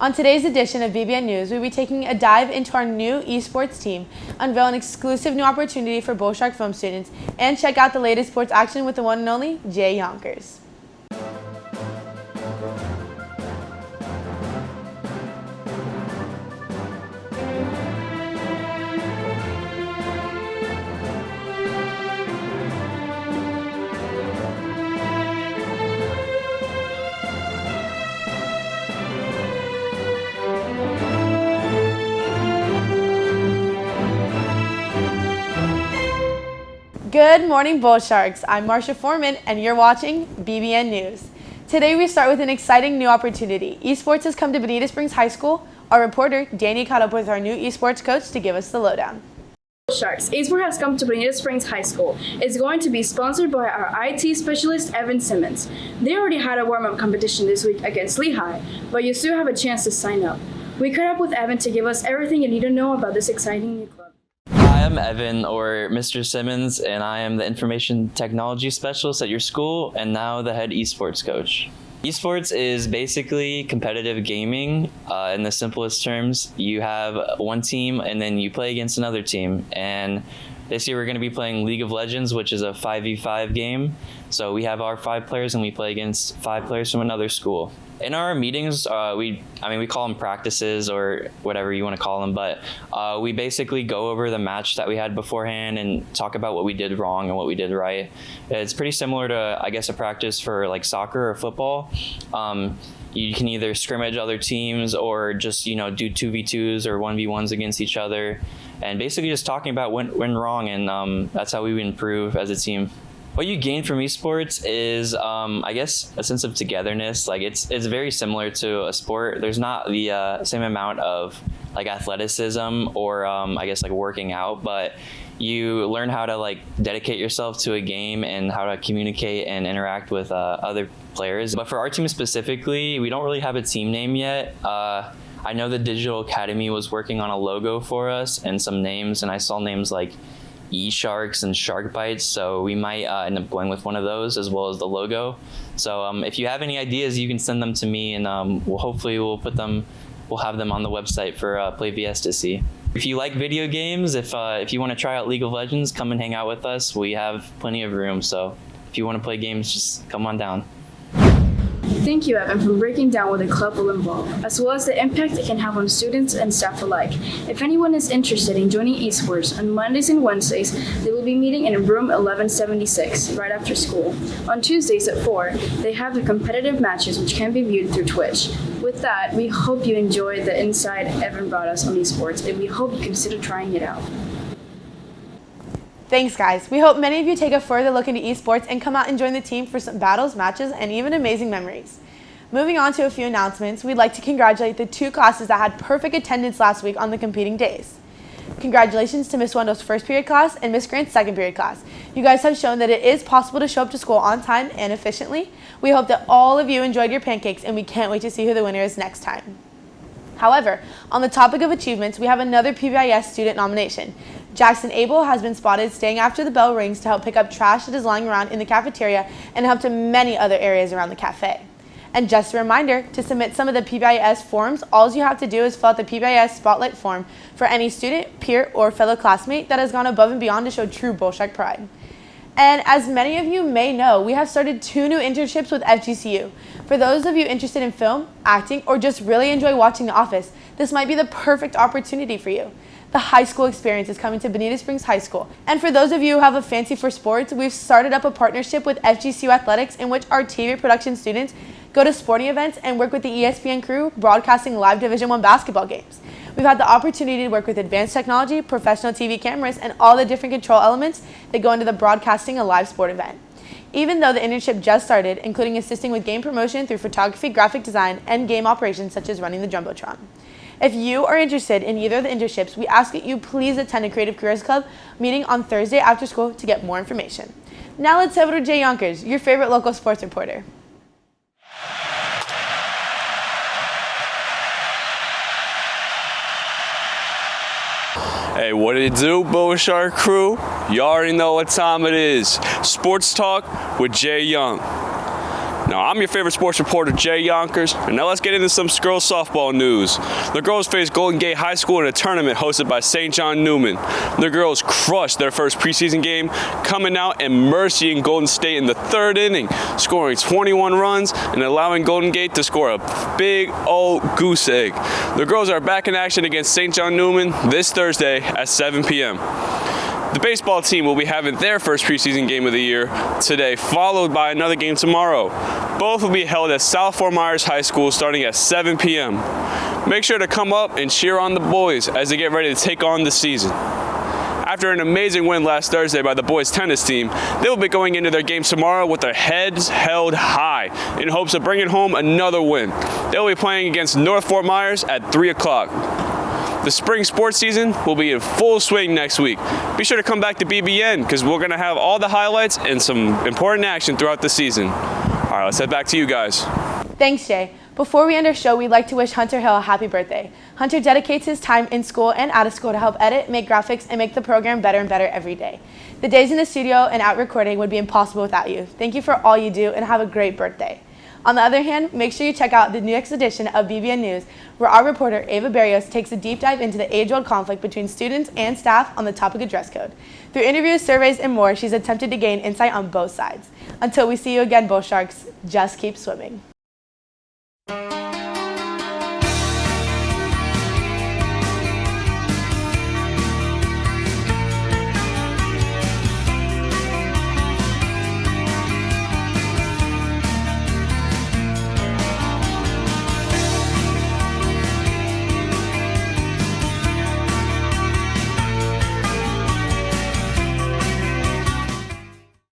On today's edition of BBN News, we'll be taking a dive into our new esports team, unveil an exclusive new opportunity for Bull Shark film students, and check out the latest sports action with the one and only Jay Younk. Good morning, Bull Sharks. I'm Marsha Foreman, and you're watching BBN News. Today we start with an exciting new opportunity. Esports has come to Bonita Springs High School. Our reporter, Danny, caught up with our new esports coach to give us the lowdown. Bull Sharks, esports has come to Bonita Springs High School. It's going to be sponsored by our IT specialist, Evan Simmons. They already had a warm-up competition this week against Lehigh, but you still have a chance to sign up. We caught up with Evan to give us everything you need to know about this exciting new club. Hi, I'm Evan, or Mr. Simmons, and I am the Information Technology Specialist at your school and now the head esports coach. Esports is basically competitive gaming. In the simplest terms, you have one team and then you play against another team. And this year we're going to be playing League of Legends, which is a 5v5 game. So we have our 5 players and we play against 5 players from another school. In our meetings, we call them practices or whatever you want to call them, but we basically go over the match that we had beforehand and talk about what we did wrong and what we did right. It's pretty similar to, I guess, a practice for like soccer or football. You can either scrimmage other teams or just, do 2v2s or 1v1s against each other, and basically just talking about what went wrong, and that's how we improve as a team. What you gain from esports is, I guess, a sense of togetherness. Like it's very similar to a sport. There's not the same amount of like athleticism or I guess like working out, but you learn how to like dedicate yourself to a game and how to communicate and interact with other players. But for our team specifically, we don't really have a team name yet. I know the Digital Academy was working on a logo for us and some names, and I saw names like E-Sharks and Shark Bites, so we might end up going with one of those as well as the logo. So if you have any ideas, you can send them to me, and we'll have them on the website for PlayVS to see. If you like video games, if you want to try out League of Legends, come and hang out with us. We have plenty of room, so if you want to play games, just come on down. Thank you, Evan, for breaking down what the club will involve, as well as the impact it can have on students and staff alike. If anyone is interested in joining esports, on Mondays and Wednesdays, they will be meeting in room 1176, right after school. On Tuesdays at 4, they have the competitive matches, which can be viewed through Twitch. With that, we hope you enjoyed the insight Evan brought us on esports, and we hope you consider trying it out. Thanks, guys. We hope many of you take a further look into esports and come out and join the team for some battles, matches, and even amazing memories. Moving on to a few announcements, we'd like to congratulate the 2 classes that had perfect attendance last week on the competing days. Congratulations to Miss Wendell's first period class and Miss Grant's second period class. You guys have shown that it is possible to show up to school on time and efficiently. We hope that all of you enjoyed your pancakes, and we can't wait to see who the winner is next time. However, on the topic of achievements, we have another PBIS student nomination. Jackson Abel has been spotted staying after the bell rings to help pick up trash that is lying around in the cafeteria and help to many other areas around the cafe. And just a reminder, to submit some of the PBIS forms, all you have to do is fill out the PBIS Spotlight form for any student, peer, or fellow classmate that has gone above and beyond to show true Bull Shark pride. And as many of you may know, we have started 2 new internships with FGCU. For those of you interested in film, acting, or just really enjoy watching The Office, this might be the perfect opportunity for you. The high school experience is coming to Bonita Springs High School. And for those of you who have a fancy for sports, we've started up a partnership with FGCU Athletics, in which our TV production students go to sporting events and work with the ESPN crew broadcasting live Division I basketball games. We've had the opportunity to work with advanced technology, professional TV cameras, and all the different control elements that go into the broadcasting a live sport event. Even though the internship just started, including assisting with game promotion through photography, graphic design, and game operations such as running the Jumbotron. If you are interested in either of the internships, we ask that you please attend a Creative Careers Club meeting on Thursday after school to get more information. Now let's head over to Jay Younk, your favorite local sports reporter. Hey, what did it do, Bull Shark crew? You already know what time it is. Sports Talk with Jay Younk. Now, I'm your favorite sports reporter, Jay Younk, and now let's get into some girls softball news. The girls faced Golden Gate High School in a tournament hosted by St. John Newman. The girls crushed their first preseason game, coming out and mercying Golden State in the third inning, scoring 21 runs and allowing Golden Gate to score a big old goose egg. The girls are back in action against St. John Newman this Thursday at 7 p.m. The baseball team will be having their first preseason game of the year today, followed by another game tomorrow. Both will be held at South Fort Myers High School starting at 7 p.m. Make sure to come up and cheer on the boys as they get ready to take on the season. After an amazing win last Thursday by the boys tennis team, they will be going into their game tomorrow with their heads held high in hopes of bringing home another win. They will be playing against North Fort Myers at 3 o'clock. The spring sports season will be in full swing next week. Be sure to come back to BBN because we're going to have all the highlights and some important action throughout the season. All right, let's head back to you guys. Thanks, Jay. Before we end our show, we'd like to wish Hunter Hill a happy birthday. Hunter dedicates his time in school and out of school to help edit, make graphics, and make the program better and better every day. The days in the studio and out recording would be impossible without you. Thank you for all you do and have a great birthday. On the other hand, make sure you check out the next edition of BBN News, where our reporter Ava Barrios takes a deep dive into the age-old conflict between students and staff on the topic of dress code. Through interviews, surveys, and more, she's attempted to gain insight on both sides. Until we see you again, Bull Sharks, just keep swimming.